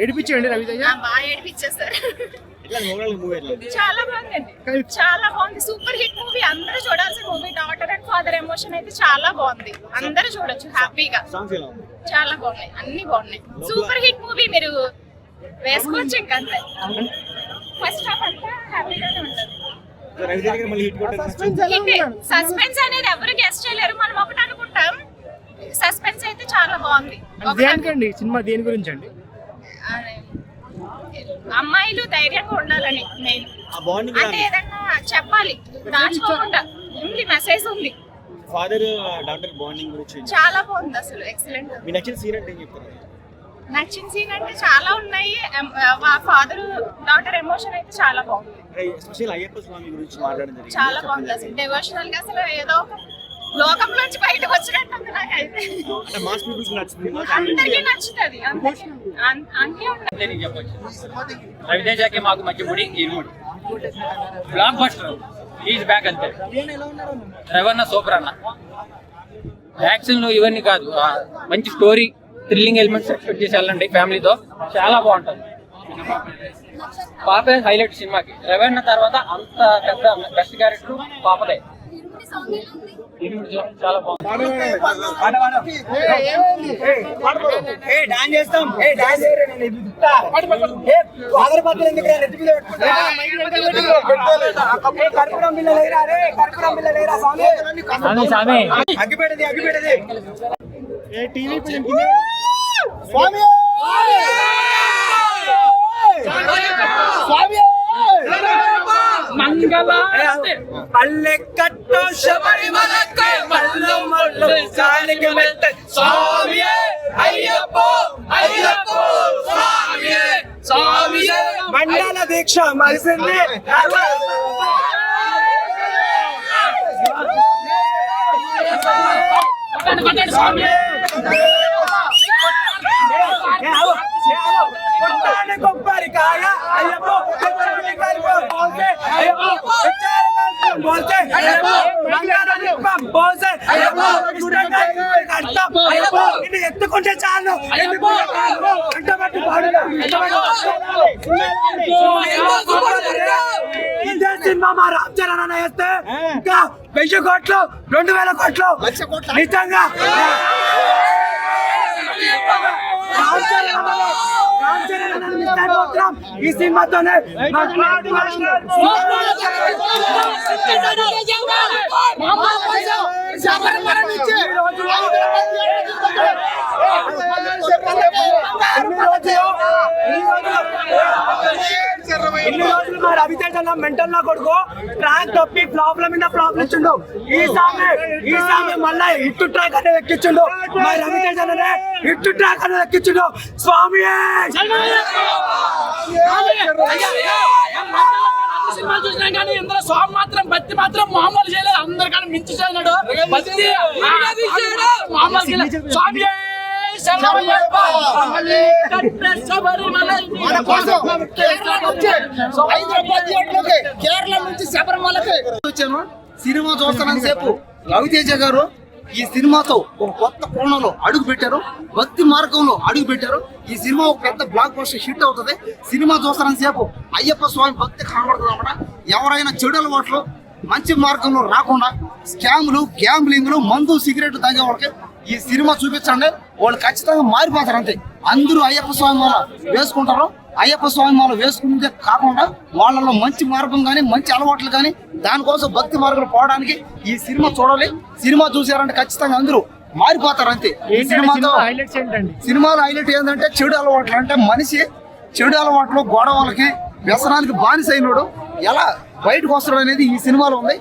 ఏడిపించండి రవితేజ. బాగా ఏడిపించేస్తారు. చాలా బాగుందండి, చాలా బాగుంది. సూపర్ హిట్ మూవీ, అందరూ చూడాల్సిన movie. Daughter and father emotion అయితే చాలా బాగుంది, అందరూ చూడొచ్చు హ్యాపీగా. చాలా బాగున్నాయి, అన్ని బాగున్నాయి. సూపర్ హిట్ మూవీ, మీరు వేసుకోవచ్చు. ఇంకంతే, ఫస్ట్ హాఫ్ అంతా హ్యాపీగానే ఉంటుంది. సస్పెన్స్ అనేది ఎవరు గెస్ట్ చేయలేరు, మనం ఒకటి అనుకుంటాం. సస్పెన్స్ అయితే చాలా బాగుంది. సినిమా దేని గురించి అండి? అమ్మాయిలు ధైర్యంగా ఉండాలని మెయిన్. అంటే ఏదన్నా చెప్పాలి, దాచుకోకుండా ఉంది, మెసేజ్ ఉంది. ఫాదర్ డాటర్ బాండింగ్ గురించి చాలా బాగుంది, అసలు ఎక్సలెంట్. మీ నచ్చిన సీన్ అంటే ఏం చెప్తారు? నచ్చిన సీన్ అంటే చాలా ఉన్నాయి. ఫాదర్ డాటర్ ఎమోషన్ అయితే చాలా బాగుంది. ఎస్పెషల్ అయ్యప్ప స్వామి గురించి మాట్లాడడం జరిగింది, చాలా బాగుంది. అసలు డివోషనల్ గా అసలు ఏదో ఒక లోకంలోంచి బయటకు వచ్చినట్టు ఉంది నాకైతే. అందరికీ నచ్చుతుంది, రవితేజకి మాకు మంచి ముడి ఇరుముడి బ్లాక్ బస్టర్ ఈజ్ బ్యాక్ అంతే. రవణ సూపర్ అన్న, యాక్షన్ ఇవన్నీ కాదు, మంచి స్టోరీ, థ్రిల్లింగ్ ఎలిమెంట్స్ ఎక్స్పెక్ట్ చేసి వెళ్ళండి ఫ్యామిలీతో, చాలా బాగుంటుంది. పాపే హైలైట్ సినిమాకి. రవణ తర్వాత అంత పెద్ద బెస్ట్ క్యారెక్టర్ పాపదే, చాలా బాగుంది. పల్లెకట్టు శబరిమలకే మల్లు మల్లు సానికి మెట్ట స్వామియే అయ్యప్పో అయ్యప్పో స్వామియే స్వామియే. మండల దీక్ష మరిసింది స్వామియే. కొబ్బరికాయ అయ్యప్పో बोलते ఎత్తుకుంటే చాలు ఇదే సినిమా మా రామ్ చరణ్ అన్న వేస్తే ఇంకా 1000 కోట్లు 2000 కోట్లు నిజంగా ఈ సినిమాతోనే రవితేజ మెంటల్ నా కొడుకు ట్రాక్ తప్పి ప్రాబ్లం మీద ప్రాబ్లం ఇచ్చిండు. ఈ సామె మళ్ళా హిట్ ట్రాక్ అనేది ఎక్కించుండు. మరి రవితేజ హిట్ ట్రాక్ అనేది ఎక్కించుండు. స్వామి సినిమా చూసినా కానీ ఇందులో స్వామి మాత్రం భక్తి మాత్రం మామూలు చేయలేదు, అందరికన్నా మించి చేయనాడు. భక్తి మామూలు స్వామి కేరళ నుంచి శబరిమలకి వచ్చాను. సినిమా చూస్తున్నంత సేపు రవితేజ గారు ఈ సినిమాతో ఒక కొత్త కోణంలో అడుగు పెట్టారు, భక్తి మార్గంలో అడుగు పెట్టారు. ఈ సినిమా ఒక పెద్ద బ్లాక్ బస్టర్ హిట్ అవుతుంది. సినిమా చూస్తున్నంత సేపు అయ్యప్ప స్వామి భక్తి కనబడుతుంది అన్నమాట. ఎవరైనా చెడు అలవాట్లు మంచి మార్గంలో రాకుండా స్కామ్లు గ్యాంబ్లింగ్లు మందు సిగరెట్ తాగే వాళ్ళకి ఈ సినిమా చూపించండి, వాళ్ళు ఖచ్చితంగా మారిపోతారు. అంతే, అందరూ అయ్యప్ప స్వామి మాల వేసుకుంటారు. అయ్యప్ప స్వామి మాల వేసుకునేదే కాకుండా వాళ్ళలో మంచి మార్గం కానీ మంచి అలవాట్లు కానీ దానికోసం భక్తి మార్గంలో పోవడానికి ఈ సినిమా చూడాలి. సినిమా చూసారంటే ఖచ్చితంగా అందరూ మారిపోతారు. అంతే. ఈ సినిమాలో హైలైట్ ఏంటంటే చెడు అలవాట్లు. అంటే మనిషి చెడు అలవాట్లు గొడవలకి వ్యసనానికి బానిస అయినోడు ఎలా బయటకు వస్తాడు అనేది ఈ సినిమాలో ఉంది.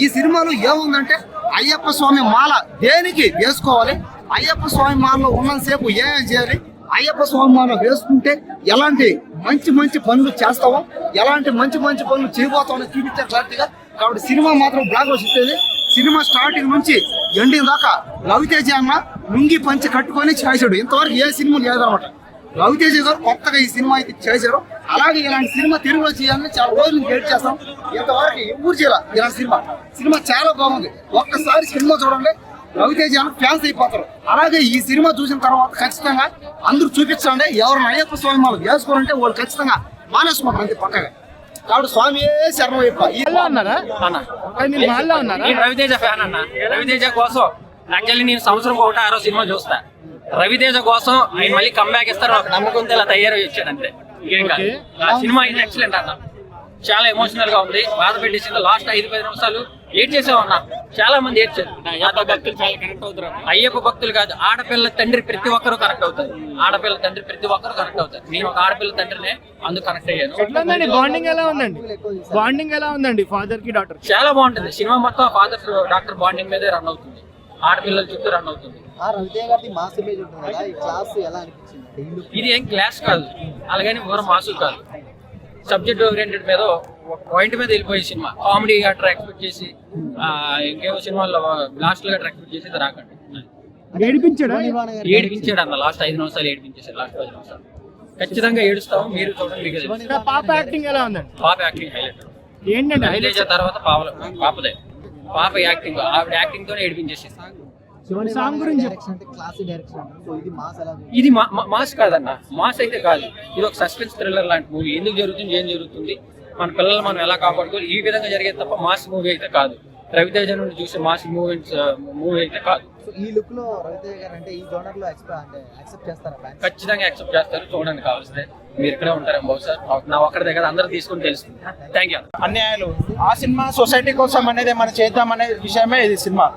ఈ సినిమాలో ఏముందంటే అయ్యప్ప స్వామి మాల దేనికి వేసుకోవాలి, అయ్యప్ప స్వామి మాలలో ఉన్నంతసేపు ఏమేం చేయాలి, అయ్యప్ప స్వామి మాల వేసుకుంటే ఎలాంటి మంచి మంచి పనులు చేస్తావో, ఎలాంటి మంచి మంచి పనులు చేయబోతామో చూపించారు క్లారిటీగా. కాబట్టి సినిమా మాత్రం బ్లాక్ బస్టర్ ఇచ్చేది. సినిమా స్టార్టింగ్ నుంచి ఎండింగ్ దాకా రవితేజ అన్న లుంగి పంచి కట్టుకొని చేశాడు. ఇంతవరకు ఏ సినిమా లేదన్నమాట. రవితేజ గారు కొత్తగా ఈ సినిమా అయితే చేశారు. అలాగే ఇలాంటి సినిమా తెలుగులో చేయాలని చాలా రోజులు వెయిట్ చేస్తాం. ఇంతవరకు ఎవరు చేయాల ఇలాంటి సినిమా చాలా బాగుంది. ఒక్కసారి సినిమా చూడండి, రవితేజ ఫ్యాన్స్ అయిపోతారు. అలాగే ఈ సినిమా చూసిన తర్వాత ఖచ్చితంగా అందరూ చూపించండి. ఎవరైనా అయ్యప్ప స్వామి మాలు వేసుకోవాలంటే వాళ్ళు ఖచ్చితంగా మానేసుకుంటారు అంతే పక్కగా. కాబట్టి స్వామి శరణమయ్యప్ప. మాల్లో ఉన్నారా అన్న మీరు మాల్లో ఉన్నారా? నేను రవితేజ ఫ్యాన్ అన్న. రవితేజ కోసం యాక్చువల్లీ నేను సంవత్సరం ఒకటి 6 సినిమా చూస్తా. రవితేజ కోసం ఆయన మళ్ళీ కంబ్యాక్ ఇస్తారు ఒక నమ్మకంతో ఇలా తయారై వచ్చాడు అంతే, ఇంకేం కాదు. ఆ సినిమా అయితే ఎక్సలెంట్ అన్న, చాలా ఎమోషనల్ గా ఉంది. బాధ పెట్టేసింది. లాస్ట్ 5-10 నిమిషాలు ఏడ్ చేసావు అన్న. చాలా మంది ఏడ్చారు. అయ్యప్ప భక్తులు చాలా కనెక్ట్ అవుతారు. అయ్యప్ప భక్తులు కాదు, ఆడపిల్ల తండ్రి ప్రతి ఒక్కరు కనెక్ట్ అవుతారు. ఆడపిల్ల తండ్రి ప్రతి ఒక్కరు కనెక్ట్ అవుతారు. నేను ఒక ఆడపిల్ల తండ్రినే, అందుకు కనెక్ట్ అయ్యాను. ఎట్లా ఉందండి బాండింగ్? ఎలా ఉందండి బాండింగ్? ఎలా ఉందండి ఫాదర్ కి డాటర్? చాలా బాగుంటుంది. సినిమా మొత్తం ఫాదర్ డాక్టర్ బాండింగ్ మీదే రన్ అవుతుంది. ఆడపిల్లల చుట్టూ రన్ అవుతుంది. రవితేజ గారి మాస్ ఇమేజ్ ఉంటుంది కదా, ఈ క్లాస్ ఎలా అనిపించింది? ఇది ఏం క్లాస్ కాదు, అలాగని ఊర మాసు కాదు. సబ్జెక్ట్ ఓరియంటెడ్ మీద పాయింట్ మీద వెళ్ళిపోయే సినిమా. కామెడీ గట్రా ఎక్స్పెక్ట్ చేసి ఇంకేమో సినిమాల్లో బ్లాస్ట్ గా ఎక్స్పెక్ట్ చేసి రాకండి. ఏడిపించాడా? ఏడిపించాడు అన్న. లాస్ట్ 5 నిమిషాలు ఏడిపించేసాడు. లాస్ట్ 10 నిమిషాలు ఖచ్చితంగా ఏడుస్తాము. మీరు చూడండి, మీకు తెలుసు. పాప యాక్టింగ్ ఎలా ఉందండి? పాప యాక్టింగ్ హైలైట్. ఏంటండి రవితేజ తర్వాత పాపదే. పాప యాక్టింగ్, ఆవిడ యాక్టింగ్ తోనే ఏడిపించేసి. సాంగ్ గురించి క్లాస్ డైరెక్షన్. సో ఇది మాస్ ఎలా ఇది మాస్ కాదన్న, మాస్ అయితే కాదు. ఇది ఒక సస్పెన్స్ థ్రిల్లర్ లాంటి మూవీ. ఎందుకు జరుగుతుంది, ఏం జరుగుతుంది, మన పిల్లలు మనం ఎలా కాపాడుకోవాలి, ఈ విధంగా జరిగేది తప్ప మాస్ మూవీ అయితే కాదు. రవితేజ నుండి చూసే మాస్ మూవీ అయితే కాదు. సో ఈ లుక్ లో రవితేజ గారు అంటే ఈ జోనర్ లో యాక్సెప్ట్ చేస్తారా ఫ్యాన్స్? ఖచ్చితంగా యాక్సెప్ట్ చేస్తారు. చూడండి, కావాల్సిందే. మీరు ఇక్కడే ఉంటారేమో బహుశా. నా ఒక్కడి దగ్గర అందరూ తీసుకుని తెలుస్తుంది. Thank you. అన్యాయాలు ఆ సినిమా సొసైటీ కోసం అనేది మనం చేద్దామనే విషయమే ఇది సినిమా.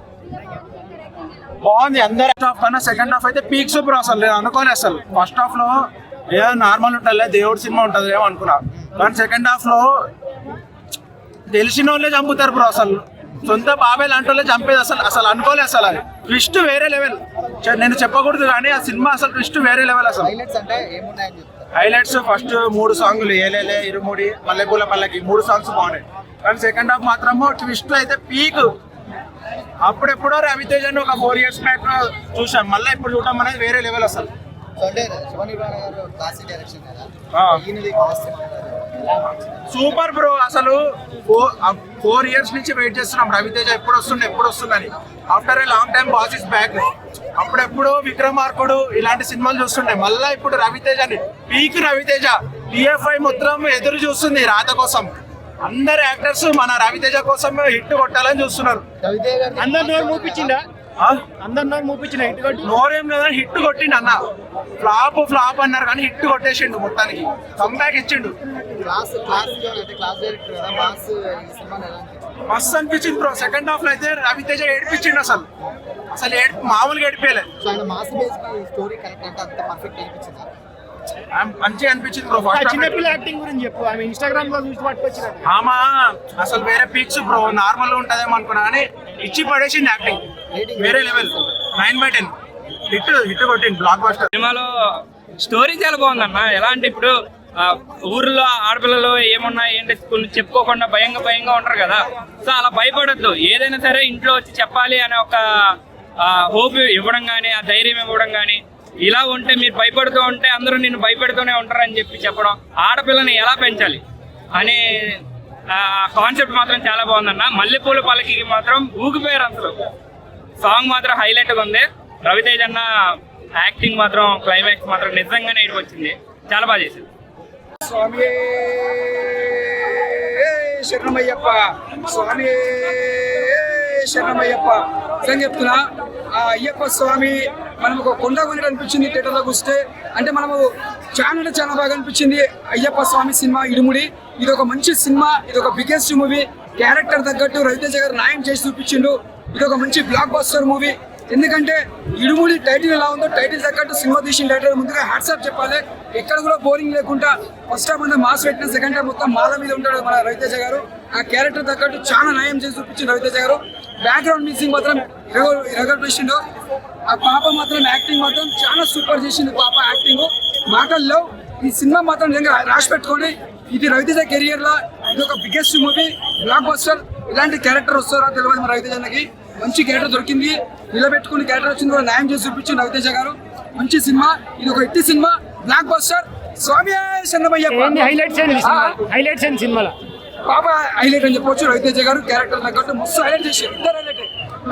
బాగుంది. అందరూ ఫస్ట్ హాఫ్ కన్నా సెకండ్ హాఫ్ అయితే పీక్ సూపర్. అసలు నేను అనుకోలే, అసలు ఫస్ట్ హాఫ్ లో ఏదో నార్మల్ ఉంటుంది, దేవుడి సినిమా ఉంటుంది ఏమో అనుకున్నా. కానీ సెకండ్ హాఫ్ లో తెలిసిన వాళ్ళే చంపుతారు బ్రో. అసలు సొంత బాబాయ్ లాంటి వాళ్ళే చంపేది. అసలు అనుకోలే. అసలు అది ట్విస్ట్ వేరే లెవెల్. నేను చెప్పకూడదు కానీ ఆ సినిమా అసలు ట్విస్ట్ వేరే లెవెల్. అసలు హైలైట్స్ అంటే ఏమున్నాయని చెప్తారు? హైలైట్స్ ఫస్ట్ 3 సాంగ్లు, ఏలేలే, ఇరుముడి, మల్లెపూల పల్లకి, 3 సాంగ్స్ బాగున్నాయి. కానీ సెకండ్ హాఫ్ మాత్రము ట్విస్ట్ అయితే పీక్. అప్పుడెప్పుడో రవితేజని ఒక 4 years బ్యాక్ చూసాం, మళ్ళీ ఇప్పుడు చూడటం అనేది వేరే లెవెల్ అసలు. సో అంటే శివనిర్వాణ గారు క్లాసిక్ డైరెక్షన్ కదా, ఈయనది సూపర్ బ్రో. అసలు 4 years నుంచి వెయిట్ చేస్తున్నాం రవితేజ ఎప్పుడు వస్తుందని. After a long time boss is back. అప్పుడెప్పుడు విక్రమార్కుడు ఇలాంటి సినిమాలు చూస్తుండే, మళ్ళీ ఇప్పుడు రవితేజని పీక్. రవితేజ TFI మొత్తం ఎదురు చూస్తుంది రాత కోసం. అందరు యాక్టర్స్ మన రవితేజ కోసం హిట్ కొట్టాలని చూస్తున్నారు. రవితేజ గారు అందరు నోరు మూపించిందా? అందరు నోరు మూపించిన హిట్ కొట్టి నోరేం లేదని హిట్ కొట్టిండు అన్న. ఫ్లాప్ అన్నారు కానీ హిట్ కొట్టేసిండు, మొత్తానికి కంబ్యాక్ ఇచ్చిండు. క్లాస్ అంటే క్లాస్ డైరెక్టర్ కదా, మాస్ ఈ సినిమాని ఎలా అనిపించింది? మస్తు అనిపించింది బ్రో. సెకండ్ హాఫ్ లో అయితే రవితేజ ఏడిపించిండు. అసలు మామూలుగా ఏడిపోయలే. సో ఆయన మాస్ బేస్ స్టోరీ కరెక్ట్ అంటే అంత పర్ఫెక్ట్ అనిపించిందా? మంచిగా అనిపించింది బ్రో. ఫస్ట్ చిన్నపిల్ల యాక్టింగ్ గురించి చెప్పు. ఆమె ఇన్స్టాగ్రామ్ లో చూసి పట్టుకొచ్చిన ఆమా అసలు వేరే పీక్స్ బ్రో. నార్మల్ గా ఉంటదేమో అనుకున్నా కానీ ఇచ్చి పడేసింది యాక్టింగ్ వేరే లెవెల్. 9/10 హిట్ కొట్టింది. Block buster. సినిమాలో స్టోరీ చాలా బాగుందన్న. ఎలా అంటే ఇప్పుడు ఊర్లో ఆడపిల్లలు ఏమన్నా ఏంటి కొన్ని చెప్పుకోకుండా భయంగా ఉంటారు కదా. సో అలా భయపడద్దు. ఏదైనా సరే ఇంట్లో వచ్చి చెప్పాలి అనే ఒక హోప్ ఇవ్వడం కానీ, ఆ ధైర్యం ఇవ్వడం కానీ, ఇలా ఉంటే మీరు భయపడుతూ ఉంటే అందరూ నిన్ను భయపెడుతూనే ఉంటారని చెప్పడం, ఆడపిల్లని ఎలా పెంచాలి అనే కాన్సెప్ట్ మాత్రం చాలా బాగుందన్న. మల్లెపూల పల్లకి మాత్రం ఊగిపోయారు. అసలు సాంగ్ మాత్రం హైలైట్గా ఉంది. రవితేజ అన్న యాక్టింగ్ మాత్రం, క్లైమాక్స్ మాత్రం నిజంగానే ఇటు వచ్చింది. చాలా బాగా చేసింది. స్వామి శరణమయ్యప్ప, స్వామి శరణమయ్యప్ప అని చెప్తున్నా. ఆ అయ్యప్ప స్వామి మనం ఒక కొండ కొనిట అనిపించింది థియేటర్లోకి వస్తే. అంటే మనము చాలా బాగా అనిపించింది. అయ్యప్ప స్వామి సినిమా ఇరుముడి ఇది ఒక మంచి సినిమా. ఇది ఒక బిగ్గెస్ట్ మూవీ. క్యారెక్టర్ తగ్గట్టు రవితేజ గారు న్యాయం చేసి చూపించిండు. ఇది ఒక మంచి బ్లాక్ బస్టర్ మూవీ. ఎందుకంటే ఇరుముడి టైటిల్ ఎలా ఉందో టైటిల్ తగ్గట్టు సినిమా తీసిన డైరెక్టర్ ముందుగా హ్యాట్సాప్ చెప్పాలి. ఎక్కడ కూడా బోరింగ్ లేకుండా ఫస్ట్ హాఫ్ అంతా మాస్ పెట్టిన, సెకండ్ హాఫ్ మొత్తం మాల మీద ఉంటాడు మన రవితేజ గారు. ఆ క్యారెక్టర్ తగ్గట్టు చాలా న్యాయం చేసి చూపించింది రవితేజ గారు. బ్యాక్గ్రౌండ్ మ్యూజిక్ మాత్రం ఇరగొట్టేసిండు. ఆ పాప మాత్రం యాక్టింగ్ మాత్రం చాలా సూపర్ చేసింది. పాప యాక్టింగ్ మాటల్లో ఈ సినిమా మాత్రం నిజంగా రాసి పెట్టుకోండి. ఇది రవితేజ కెరియర్ లో ఇది ఒక బిగ్గెస్ట్ మూవీ, బ్లాక్ బస్టర్. ఇలాంటి క్యారెక్టర్ వస్తారో తెలియదు మన రవితేజ అన్నకి. మంచి క్యారెక్టర్ దొరికింది, నిలబెట్టుకుని క్యారెక్టర్ వచ్చింది కూడా న్యాయం చేసి చూపించింది రవితేజ గారు. మంచి సినిమా, ఇది ఒక ఎట్టి సినిమా, బ్లాక్ బస్టర్. స్వామి శరణమయ్యప్ప. హైలైట్స్ అండ్ సినిమాలో పాప హైలైట్ అని చెప్పొచ్చు. రవితేజ గారు క్యారెక్టర్ తగ్గట్టు మస్తు హైలైట్ చేసి ఇద్దరు హైలైట్.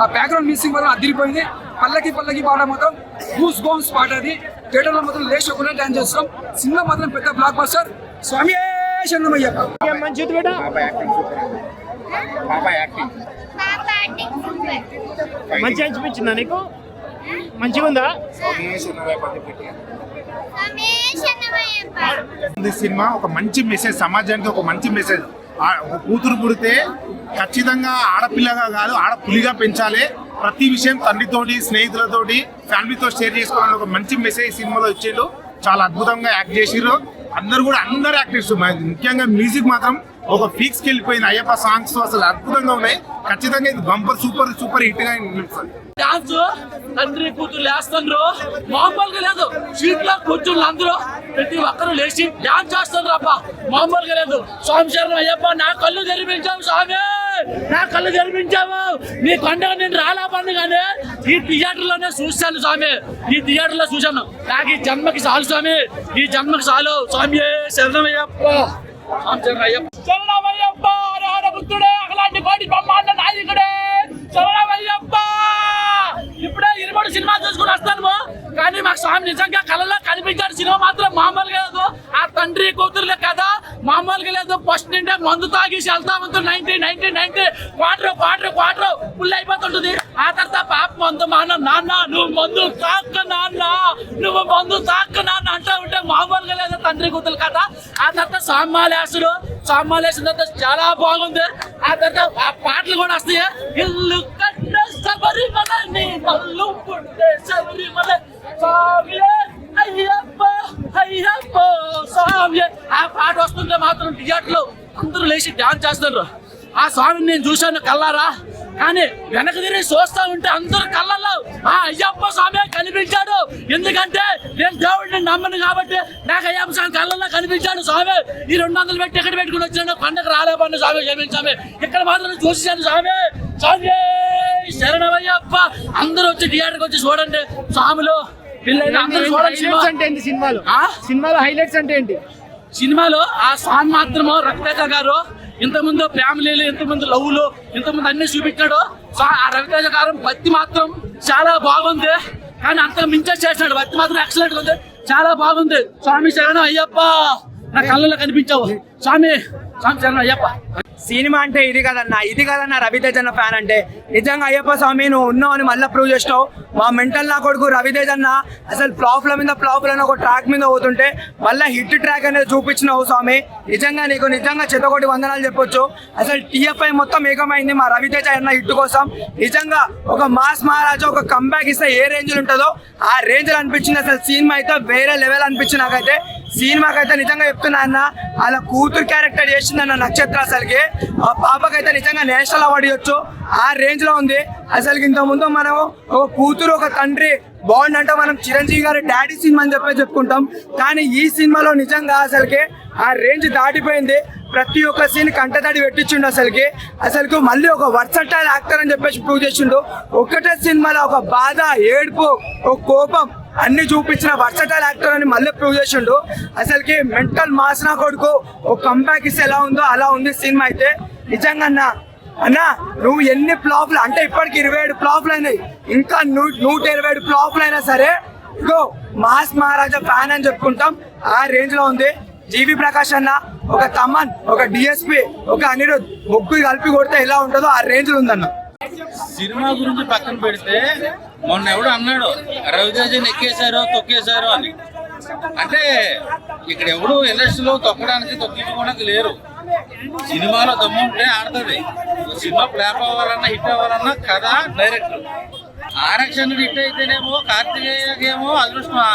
ఆ బ్యాక్గ్రౌండ్ మ్యూజిక్ వల్ల అదిరిపోయింది. పల్లకి పాట మొత్తం గూస్ బౌన్స్ పాట. అది థియేటర్లో మాత్రం లేచి ఒకటే డాన్స్ చేస్తాం. సినిమా మాత్రం పెద్ద బ్లాక్ బస్టర్. స్వామి శరణమయ్యప్ప. మంచి బేటా మంచి అనిపించిందా నీకు? మంచిగా ఉందా? సినిమా ఒక మంచి మెసేజ్, సమాజానికి ఒక మంచి మెసేజ్. ఒక కూతురు పుడితే ఖచ్చితంగా ఆడపిల్లగా కాదు ఆడపులిగా పెంచాలి. ప్రతి విషయం తండ్రితోటి, స్నేహితులతోటి, ఫ్యామిలీతో షేర్ చేసుకోవాలని ఒక మంచి మెసేజ్ సినిమాలో ఇచ్చిండు. చాలా అద్భుతంగా యాక్ట్ చేసిర్రు అందరు కూడా, అందరు యాక్టర్స్. ముఖ్యంగా మ్యూజిక్ మాత్రం ఒక ఫీక్స్కి వెళ్ళిపోయింది. అయ్యప్ప సాంగ్స్ అసలు అద్భుతంగా ఉన్నాయి. ఖచ్చితంగా ఇది బంపర్ సూపర్ హిట్ గా నిలుస్తుంది. డాన్స్ తండ్రి కూతురు లేస్తుండ్రు, మామూలుగా లేదు. సీట్ లో కూర్చుని అందరూ ప్రతి ఒక్కరు లేచి డాన్స్ చేస్తుండ్రు అబ్బా, మామూలుగా లేదు. స్వామి శరణం అయ్యప్ప, నా కళ్ళు తెరిపించావు స్వామి, నా కళ్ళు తెరిపించావు. నీ కొండగా నేను రాలా పండుగానే ఈ థియేటర్ లోనే చూశాను స్వామి, ఈ థియేటర్ లో చూశాను. నాకు ఈ జన్మకి చాలు స్వామి, ఈ జన్మకి చాలు స్వామి. శరణమయ్యప్ప, స్వామి శరణమయ్యప్ప, శరణమయ్యప్ప. బుద్ధుడే అలాంటి కోటి బ్రహ్మాండ నాయకుడే శరణమయ్యప్ప. ఇప్పుడే 23 సినిమా చూసుకుని వస్తాను, కానీ మాకు స్వామి నిజంగా కళలో కనిపించాడు. సినిమా మాత్రం మామూలుగా లేదు. ఆ తండ్రి కూతురులే కదా, మామూలుగా లేదు. ఫస్ట్ నుండే మందు తాగేసి వెళ్తా ఉంటుంది. 90 క్వార్టర్ ఫుల్ అయిపోతుంటుంది. ఆ తర్వాత పాప మందు మాన, నాన్న నువ్వు మందు తాక్క నాన్న, నువ్వు మందు తాక్క నాన్న అంటూ ఉంటే మామూలుగా లేదు తండ్రి కూతురు కదా. ఆ తర్వాత సామాలేసుడు, సామాలేసిన తర్వాత చాలా బాగుంది. ఆ తర్వాత ఆ పాటలు కూడా వస్తాయి. ఇల్లు కట్ట శబరిమల, నీ మల్లు పుట్టే శబరిమల, స్వామి అయ్యప్ప అయ్యప్ప స్వామి. ఆ పాట వస్తుంటే మాత్రం థియేటర్లో అందరూ లేచి డాన్స్ చేస్తున్నారు. ఆ స్వామిని నేను చూశాను కళ్ళారా, కానీ వెనక తిరిగి చూస్తా ఉంటే అందరు కళ్ళల్లో ఆ అయ్యప్ప స్వామి కనిపించాడు. ఎందుకంటే నేను దేవుడిని నమ్మను కాబట్టి నాకు అయ్యప్ప స్వామి కళ్ళల్లో కనిపించాడు. స్వామి ఈ 200 పెట్టి ఎక్కడ పెట్టుకుని వచ్చాను, పండగ రాలేపండి స్వామి, క్షమించామి. ఇక్కడ మాత్రం చూసాను స్వామి, స్వామి శరణమయ్యప్ప. అందరూ వచ్చి థియేటర్కి వచ్చి చూడండి స్వాములు, పిల్లలు అందరూ చూడండి. సినిమాలో హైలైట్స్ అంటే ఏంటి? సినిమాలో ఆ స్వామి మాత్రము రవితేజ గారు ఇంతకుముందు ఫ్యామిలీలు, ఇంతకుముందు లవ్లు, ఇంతకుముందు అన్ని చూపించాడు. ఆ రవితేజ గారు భక్తి మాత్రం చాలా బాగుంది, కానీ అంత మించే చేసినాడు. భక్తి మాత్రం ఎక్సలెంట్ ఉంది, చాలా బాగుంది. స్వామి శరణం అయ్యప్ప, నా కళ్ళలో కనిపించావు స్వామి, స్వామి శరణం అయ్యప్ప. సినిమా అంటే ఇది కదన్నా రవితేజ అన్న ఫ్యాన్ అంటే. నిజంగా అయ్యప్ప స్వామి నువ్వు ఉన్నావు అని మళ్ళీ ప్రూవ్ చేసినావు. మా మెంటల్ నా కొడుకు రవితేజ అన్న అసలు ఫ్లాప్ల మీద ఫ్లాప్లను ఒక ట్రాక్ మీద పోతుంటే మళ్ళీ హిట్ ట్రాక్ అనేది చూపించినావు స్వామి. నిజంగా నీకు నిజంగా చెత్తకోటి వందనాలు చెప్పొచ్చు. అసలు టీఎఫ్ఐ మొత్తం ఏకమైంది మా రవితేజ అన్న హిట్ కోసం. నిజంగా ఒక మాస్ మహారాజా ఒక కంబ్యాక్ ఇస్తే ఏ రేంజ్ ఉంటుందో ఆ రేంజ్ అనిపించింది. అసలు సినిమా అయితే వేరే లెవెల్ అనిపించింది నాకైతే. సినిమాకైతే నిజంగా చెప్తున్నా అన్న, అలా కూతురు క్యారెక్టర్ చేసింది అన్న నక్షత్ర. అసలుకి ఆ పాపకైతే నిజంగా నేషనల్ అవార్డు ఇవ్వచ్చు, ఆ రేంజ్ లో ఉంది. అసలు ఇంతకుముందు మనం ఒక కూతురు ఒక తండ్రి బాండ్ అంటే మనం చిరంజీవి గారి డాడీ సినిమా అని చెప్పుకుంటాం, కానీ ఈ సినిమాలో నిజంగా అసలుకి ఆ రేంజ్ దాటిపోయింది. ప్రతి ఒక్క సీన్ కంటతడి పెట్టించిండు. అసలుకి మళ్ళీ ఒక వర్సటైల్ యాక్టర్ అని చెప్పేసి ప్రూవ్ చేసిండు. ఒకటే సినిమాలో ఒక బాధ, ఏడుపు, ఒక కోపం అన్ని చూపించిన వర్సటైల్ యాక్టర్ అని మళ్ళీ ప్రూవ్ చేసిండు. అసలుకి మెంటల్ మాస్ నా కొడుకు ఒక కంబ్యాక్ ఇస్తే ఎలా ఉందో అలా ఉంది సినిమా అయితే. నిజంగా అన్నా నువ్వు ఎన్ని ఫ్లాప్లు అంటే ఇప్పటికి 27 ఫ్లాప్లు అయినాయి, ఇంకా 127 ఫ్లాప్లు అయినా సరే ఇగో మాస్ మహారాజా ఫ్యాన్ అని చెప్పుకుంటాం, ఆ రేంజ్ లో ఉంది. జీవి ప్రకాష్ అన్న, ఒక తమన్, ఒక డిఎస్పి, ఒక అనిరుద్ ముగ్గురు కలిపి కొడితే ఎలా ఉంటుందో ఆ రేంజ్ లో ఉందన్న. సినిమా గురించి పక్కన పెడితే మొన్న ఎవడు అన్నాడు రవితేజని ఎక్కేశారు తొక్కేశారు అని. అంటే ఇక్కడ ఎవడు ఇండస్ట్రీలో తొక్కడానికి తొక్కించుకోవడానికి లేరు. సినిమాలో దమ్ము ఉంటే ఆడుతుంది. సినిమా ఫ్లాప్ అవ్వాలన్నా హిట్ అవ్వాలన్నా కథ డైరెక్టర్. ఆరక్షణ హిట్ అయితేనేమో కార్తికేయకేమో అదృష్టమా,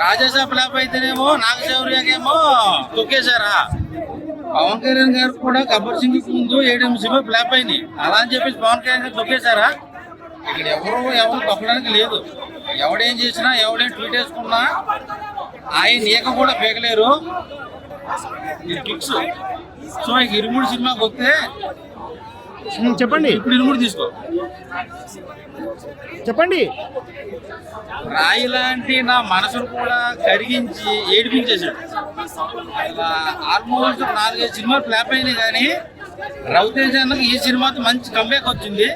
రాజేశా ఫ్లాప్ అయితేనేమో నాగశౌర్యకేమో తొక్కేశారా. పవన్ కళ్యాణ్ గారు కూడా గబ్బర్ సింగ్ ముందు 7 సినిమా ఫ్లాప్ అయినాయి, అలా అని చెప్పేసి పవన్ కళ్యాణ్ గారు తొక్కేశారా. ఇక్కడ ఎవరు తొక్కడానికి లేదు. ఎవడేం చేసినా ఎవడేం ట్వీట్ వేసుకున్నా ఆయన ఏక కూడా పేగలేరు. ఇది ఫిక్స్. సో ఇక 23 సినిమాకి వస్తే చెప్పండి, ఇప్పుడు 23 తీసుకో చెప్పండి. రాయి లాంటి నా మనసును కూడా కరిగించి ఏడిపించేశాడు. ఆల్మోస్ట్ 4-5 సినిమాలు ఫ్లాప్ అయినాయి, కానీ రవితేజ అన్నకి ఈ సినిమాతో మంచి కంబ్యాక్ వచ్చింది.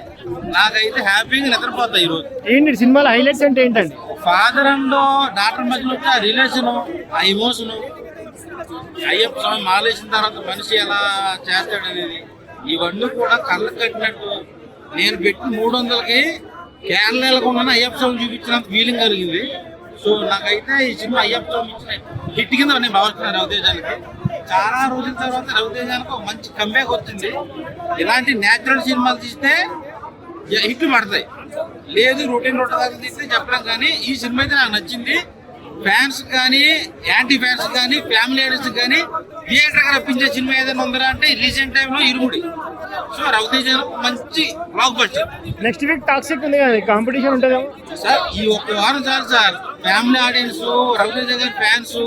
నాకైతే హ్యాపీగా నిద్రపోతా ఈరోజు. ఏంటి సినిమాలో హైలైట్స్ అంటే ఏంటండి? ఫాదర్ అండ్ డాక్టర్ మధ్యలో ఆ రిలేషన్, ఆ ఎమోషన్, అయ్యప్ప స్వామి మాలేసిన తర్వాత మనిషి ఎలా చేస్తాడు అనేది, ఇవన్నీ కూడా కళ్ళకు కట్టినట్టు. నేను పెట్టి 300కి కేరళకు ఉన్న అయ్యప్ప స్వామి చూపించినంత ఫీలింగ్ కలిగింది. సో నాకైతే ఈ సినిమా అయ్యప్ప స్వామి ఇచ్చిన హిట్ కింద నేను భావిస్తున్నాను. రవితేజానికి చాలా రోజుల తర్వాత రవితేజానికి ఒక మంచి కంబ్యాక్ వచ్చింది. ఇలాంటి న్యాచురల్ సినిమాలు తీస్తే హిట్ పడతాయి, లేదు రొటీన్ రొట్టదాకా తీస్తే చెప్పడం. కానీ ఈ సినిమా అయితే నాకు నచ్చింది. ఫ్యాన్స్ కానీ, యాంటీ ఫ్యాన్స్ కానీ, ఫ్యామిలీ ఆడియన్స్ కానీ థియేటర్ గా రప్పించే సినిమా ఏదైనా ఉందా అంటే రీసెంట్ టైంలో ఇరుముడి. సో రవితేజ మంచి block buster. Next week toxic ఉంది కదా, కాంపిటీషన్ ఉంటుంది సార్. ఈ ఒక్క వారం చాలు సార్. ఫ్యామిలీ ఆడియన్స్, రవితేజ గారి ఫ్యాన్స్,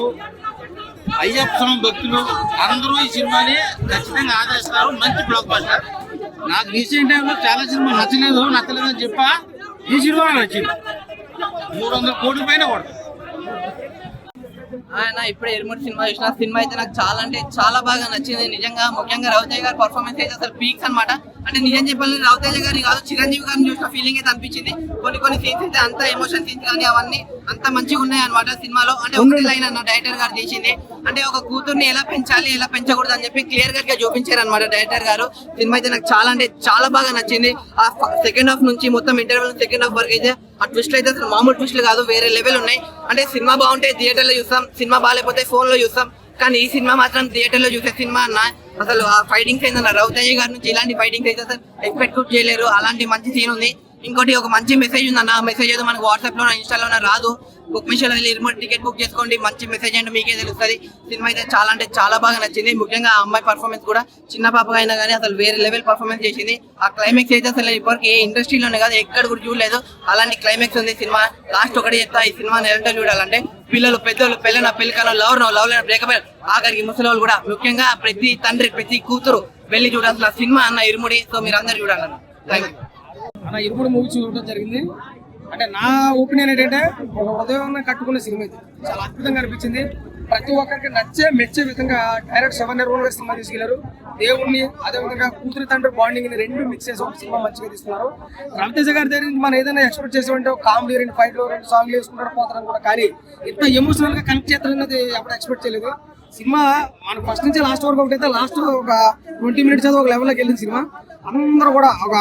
అయ్యప్ప స్వామి భక్తులు అందరూ ఈ సినిమాని ఖచ్చితంగా ఆదరిస్తారు. మంచి బ్లాక్ బస్టర్. నాకు రీసెంట్ టైంలో చాలా సినిమా నచ్చలేదని చెప్పా, ఈ సినిమా నచ్చింది. 300 కోట్ల పైన పడుతుంది. ఆయన ఇప్పుడే ఇరుముడి సినిమా చూసిన. సినిమా అయితే నాకు చాలా అంటే చాలా బాగా నచ్చింది నిజంగా. ముఖ్యంగా రవితేజ గారి పర్ఫార్మెన్స్ అయితే అసలు పీక్స్ అనమాట. అంటే నిజం చెప్పాలి, రవితేజ గారిని కాదు చిరంజీవి గారిని చూసిన ఫీలింగ్ అయితే అనిపించింది. కొన్ని సీన్స్ అయితే అంత ఎమోషన్ సీన్స్ కానీ అవన్నీ అంత మంచిగా ఉన్నాయి అనమాట సినిమాలో. అంటే ఒకటి లైన్ అన్న డైరెక్టర్ గారు చేసింది, అంటే ఒక కూతుర్ని ఎలా పెంచాలి ఎలా పెంచకూడదు అని చెప్పి క్లియర్ గా చూపించారు అనమాట డైరెక్టర్ గారు. సినిమా అయితే నాకు చాలా అంటే చాలా బాగా నచ్చింది. ఆ సెకండ్ హాఫ్ నుంచి మొత్తం ఇంటర్వెల్ సెకండ్ హాఫ్ వరకు అయితే ఆ ట్విస్ట్లు అయితే అసలు మామూలు ట్విస్ట్లు కాదు, వేరే లెవెల్ ఉన్నాయి. అంటే సినిమా బాగుంటే థియేటర్ లో చూస్తాం, సినిమా బాగాలేకపోతే ఫోన్ లో చూస్తాం. కానీ ఈ సినిమా మాత్రం థియేటర్ లో చూసే సినిమా అన్న. అసలు ఆ ఫైటింగ్స్ ఏంటన్న రవితేజ గారి నుంచి ఇలాంటి ఫైటింగ్స్ అయితే అసలు ఎక్స్పెక్ట్ చేయలేరు. అలాంటి మంచి సీన్ ఉంది. ఇంకోటి ఒక మంచి మెసేజ్ ఉందన్న. ఆ మెసేజ్ ఏదో మనకు వాట్సాప్ లో ఇన్స్టాలో రాదు. బుక్ మిషన్లో వెళ్ళి ఇరుముడి టికెట్ బుక్ చేసుకోండి, మంచి మెసేజ్ అంటే మీకే తెలుస్తుంది. సినిమా అయితే చాలా అంటే చాలా బాగా నచ్చింది. ముఖ్యంగా ఆ అమ్మాయి పర్ఫార్మెన్స్ కూడా చిన్న పాప అయినా కానీ అసలు వేరే లెవెల్ పర్ఫార్మెన్స్ చేసింది. ఆ క్లైమాక్స్ అయితే అసలు ఇప్పటివరకు ఏ ఇండస్ట్రీలోనే కాదు ఎక్కడ కూడా చూడలేదు అలాంటి క్లైమాక్స్ ఉంది సినిమా. లాస్ట్ ఒకటి చెప్తా, ఈ సినిమా నిరంతరం చూడాలంటే పిల్లలు పెద్దలు పెళ్ళైన పెళ్ళికన లవ్ లేని బ్రేకప్ ఆఖరికి ముసలి వాళ్ళు కూడా ముఖ్యంగా ప్రతి తండ్రి ప్రతి కూతురు వెళ్ళి చూడాల్సిన సినిమా అన్న ఇరుముడి. సో మీరు అందరు చూడాలన్న. థ్యాంక్ యూ అన్న. ఇరుముడి మూవీ చూడటం జరిగింది. అంటే నా ఒపీనియన్ ఏంటంటే ఒక హృదయం కట్టుకున్న సినిమా ఇది చాలా అద్భుతంగా అనిపించింది. ప్రతి ఒక్కరికి మెచ్చే విధంగా డైరెక్ట్ 7 నిర్వహణ సినిమా తీసుకెళ్లారు. దేవుణ్ణి అదేవిధంగా కూతురు తండ్రి బాండింగ్ ని రెండు మిక్స్ చేసి ఒక సినిమా మంచిగా తీస్తున్నారు. రవితేజ గారి దగ్గర నుంచి మనం ఏదైనా ఎక్స్పెక్ట్ చేసామంటే ఒక కామెడీ 2 ఫైట్లు 2 సాంగ్లు వేసుకుంటారు పోతారు కూడా, కానీ ఇంత ఎమోషనల్ గా కనెక్ట్ చేస్తారన్నది ఎప్పుడు ఎక్స్పెక్ట్ చేయలేదు. సినిమా మన ఫస్ట్ నుంచి లాస్ట్ వరకు ఒకటైతే లాస్ట్ ఒక 20 మినిట్స్ ఒక లెవెల్లోకి వెళ్ళింది సినిమా. అందరూ కూడా ఒక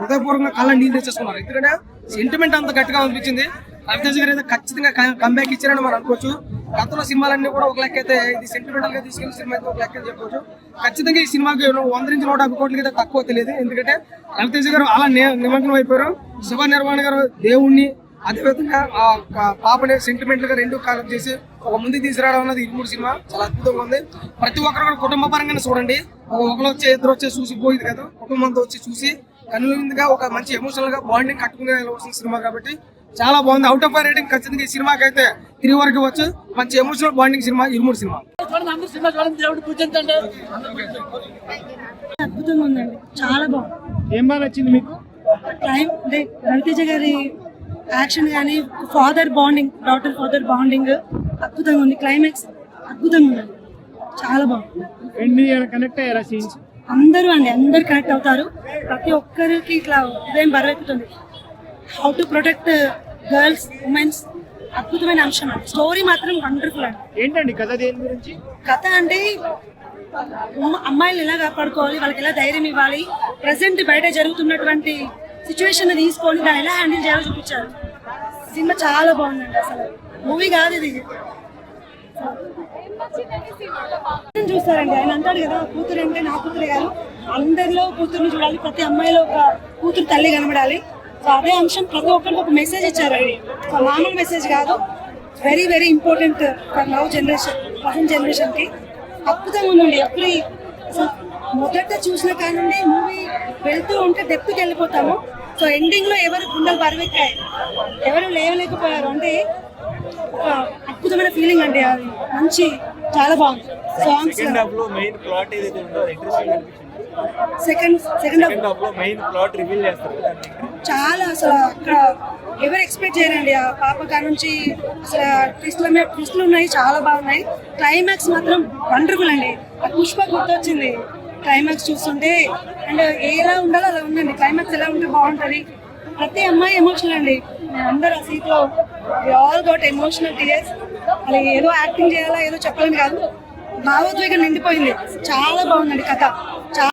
హృదయపూర్వకంగా కళ్ళ నీళ్ళు తెచ్చేసుకున్నారు. ఎందుకంటే సెంటిమెంట్ అంత గట్టిగా అనిపించింది. రవితేజ గారు అయితే ఖచ్చితంగా కంబ్యాక్ ఇచ్చారని మనం అనుకోవచ్చు. గతంలో సినిమాలన్నీ కూడా ఒక లెక్క అయితే ఇది సెంటిమెంటల్ గా తీసుకెళ్లిన సినిమా అయితే ఒక లెక్క చెప్పవచ్చు. ఖచ్చితంగా ఈ సినిమాకి 100 నుంచి 150 కోట్లకి అయితే తక్కువ తెలియదు. ఎందుకంటే రవితేజ గారు అలా నిమగ్నం అయిపోయారు. శివ నిర్మాణ గారు దేవుణ్ణి అదేవిధంగా ఆ పాపని సెంటిమెంట్ గా రెండు కాలం చేసి ఒక ముందుకు తీసుకురావడం అన్నది ఇరుముడి సినిమా చాలా అద్భుతంగా ఉంది. ప్రతి ఒక్కరు కూడా కుటుంబ పరంగానే చూడండి. ఒకరు వచ్చి ఇద్దరు వచ్చి చూసి పోయింది కదా, కుటుంబంతో వచ్చి చూసి కన్నుగా ఒక మంచి ఎమోషనల్ గా బాండింగ్ కట్టుకునే వచ్చిన సినిమా కాబట్టి చాలా బాగుంది. అవుట్ ఆఫ్ రేటింగ్ ఖచ్చితంగా ఈ సినిమాకి అయితే 3 వరకు వచ్చు. మంచి ఎమోషనల్ బాండింగ్ సినిమా ఇరుముడి సినిమా. అద్భుతంగా ఉందండి, చాలా బాగుంది. ఏం బాగా నచ్చింది మీకు? టైం అంటే రవితేజ గారి యాక్షన్ కానీ father bonding daughter father bonding అద్భుతంగా ఉంది. క్లైమాక్స్ అద్భుతంగా ఉందండి, చాలా బాగుంది. కనెక్ట్ అయ్యారా సీన్స్? అందరూ కనెక్ట్ అవుతారు. ప్రతి ఒక్కరికి ఇట్లా ఉదయం బరువెక్కుతుంది. How to protect girls women's అద్భుతమైన అంశం అండి. స్టోరీ మాత్రం వండర్ఫుల్ అండి. ఏంటండి కథ దేని గురించి? కథ అంటే అమ్మాయిలు ఎలా కాపాడుకోవాలి, వాళ్ళకి ఎలా ధైర్యం ఇవ్వాలి, ప్రజెంట్ బయట జరుగుతున్నటువంటి సిచ్యువేషన్ తీసుకొని దాన్ని ఎలా హ్యాండిల్ చేయాలో చూపించారు. సినిమా చాలా బాగుందండి. అసలు మూవీ కాదు ఇది. చూస్తారండి ఆయన అంటాడు కదా, కూతురు అంటే నా కూతురే కాదు అందరిలో కూతురుని చూడాలి, ప్రతి అమ్మాయిలో ఒక కూతురు తల్లి కనబడాలి. సో అదే అంశం ప్రతి ఒక్కరికి ఒక మెసేజ్ ఇచ్చారండి. సో మామూలు మెసేజ్ కాదు, very very important for now generation, present generation కి. అద్భుతంగా ఉందండి. ఎప్పుడు అసలు మొదట చూసిన కాడి నుండి మూవీ వెళ్తూ ఉంటే డెప్త్కి వెళ్ళిపోతాము. సో ఎండింగ్ లో ఎవరు గుండెలు బరువెక్కాయి, ఎవరు లేవలేకపోయారు అంటే ఒక అద్భుతమైన ఫీలింగ్ అండి. అది మంచి చాలా బాగుంది. సాంగ్స్ సెకండ్ హాఫ్ లో మెయిన్ ప్లాట్ రివీల్ చేస్తారు చాలా. అసలు అక్కడ ఎవరు ఎక్స్పెక్ట్ చేయరండి. ఆ పాప కాడ నుంచి అసలు ట్విస్ట్లు ఉన్నాయి, చాలా బాగున్నాయి. క్లైమాక్స్ మాత్రం వండర్ఫుల్ అండి. పుష్ప గుర్తొచ్చింది. క్లైమాక్స్ చూస్తుంటే అండ్ ఎలా ఉండాలో అలా ఉందండి. క్లైమాక్స్ ఎలా ఉంటే బాగుంటుంది. ప్రతి అమ్మాయి ఎమోషనల్ అండి. అందరు ఆ సీట్లో ఆల్ గోట్ ఎమోషనల్ టీయర్స్. అది ఏదో యాక్టింగ్ చేయాలా ఏదో చెప్పాలని కాదు, భావోద్వేగం నిండిపోయింది. చాలా బాగుందండి కథ.